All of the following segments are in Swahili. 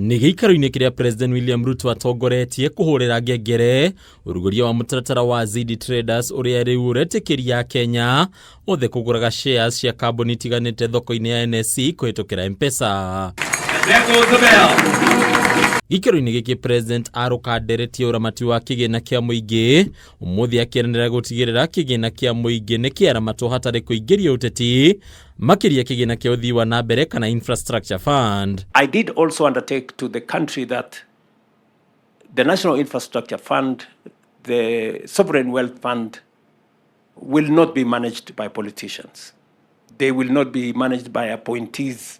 Nĩ gĩikaro-inĩ kĩrĩa President William Ruto atongoretie kũhũrĩra ngengere ũrugũria wa mũtaratara wa ZIIDI Traders ũrĩa rĩu ũretĩkĩria AKENYA othe kũgũraga shares cia kambuni itiganĩte thoko-inĩ ya NSE kũhĩtũkĩra M-Pesa. Gĩikaro-inĩ gĩkĩ President arũkanderetie ũramati wa kĩgĩna kĩa mũingĩ ũmũthĩ akĩranĩra gũtigĩrĩra kĩgĩna kĩa mũingĩ nĩ kĩaramatwo hatarĩ kũingĩria ũteti makĩria kĩgĩna kĩa ũthii wa nambere kana infrastructure fund. I did also undertake to the country that the National Infrastructure Fund, the Sovereign Wealth Fund, will not be managed by politicians. They will not be managed by appointees.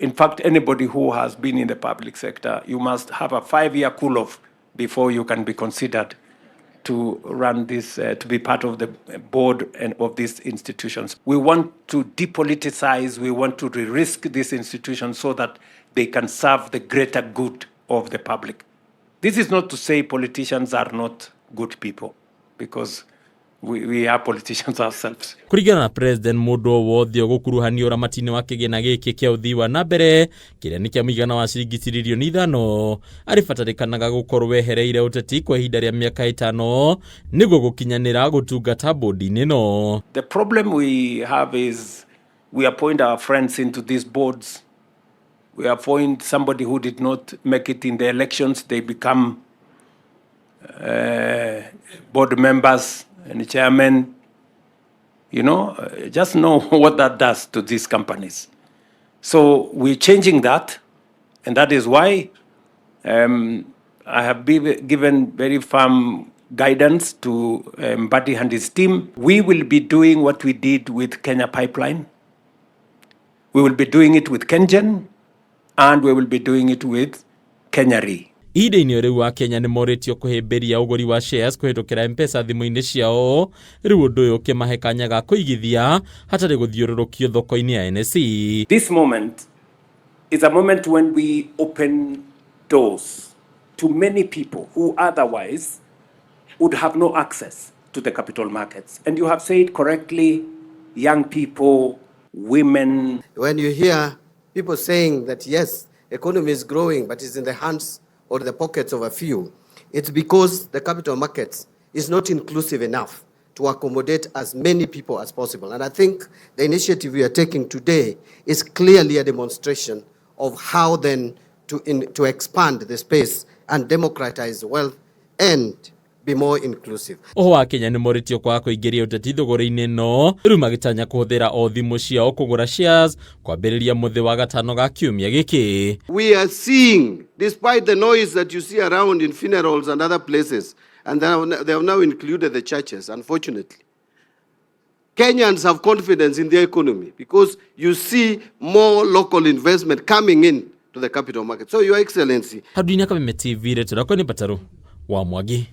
In fact, anybody who has been in the public sector, you must have a 5-year cool-off before you can be considered to run this, to be part of the board and of these institutions. We want to depoliticize, we want to re-risk these institutions so that they can serve the greater good of the public. This is not to say politicians are not good people, because we are politicians ourselves. Kũringana na President mũndũ wothe gukuruhania ũramati-inĩ wa kĩgĩna gĩkĩ kĩa ũthii wa nambere kĩrĩa nĩ kĩa mũigana wa ciringi tiririoni 5 arĩbatarĩkanaga gũkorwo wehereire ũteti kwa ihinda rĩa mĩaka 5 nĩguo gũkinyanĩra gũtungata bodi-inĩ no. The problem we have is we appoint our friends into these boards. We appoint somebody who did not make it in the elections. They become board members and chairman. You know, just know what that does to these companies. So we're changing that, and that is why I have given very firm guidance to Mbadi and his team. We will be doing what we did with Kenya Pipeline. We will be doing it with KenGen, and we will be doing it with KENYA. Ihinda-inĩ rĩu AKENYA nĩ moretio kũhĩmbĩria ũgũri wa shares kũhĩtũkĩra M-Pesa thimũ-inĩ ciao rĩu ũndũ ũyũ ũkĩmahe kanya ga kũigithia hatarĩ gũthiũrũrũkio thoko-inĩ ya NSE. This moment is a moment when we open doors to many people who otherwise would have no access to the capital markets. And you have said correctly, young people, women. When you hear people saying that yes, economy is growing, but it's in the hands or the pockets of a few, it's because the capital markets is not inclusive enough to accommodate as many people as possible. And I think the initiative we are taking today is clearly a demonstration of how then to expand the space and democratize wealth and be more inclusive. AKENYA nĩ moritio kwa kũingĩria ũteti thogora-inĩ no rĩu magĩtanya kũhũthĩra o thimũ ciao kũgũra shares kwambĩrĩria mũthĩ wa gatano ga kiumia gĩkĩ. We are seeing, despite the noise that you see around in funerals and other places, and they have now included the churches, unfortunately. Kenyans have confidence in their economy because you see more local investment coming in to the capital market. So, Your Excellency. Haduinya kama TV retu na kwa ni Pataru wa Mwagi.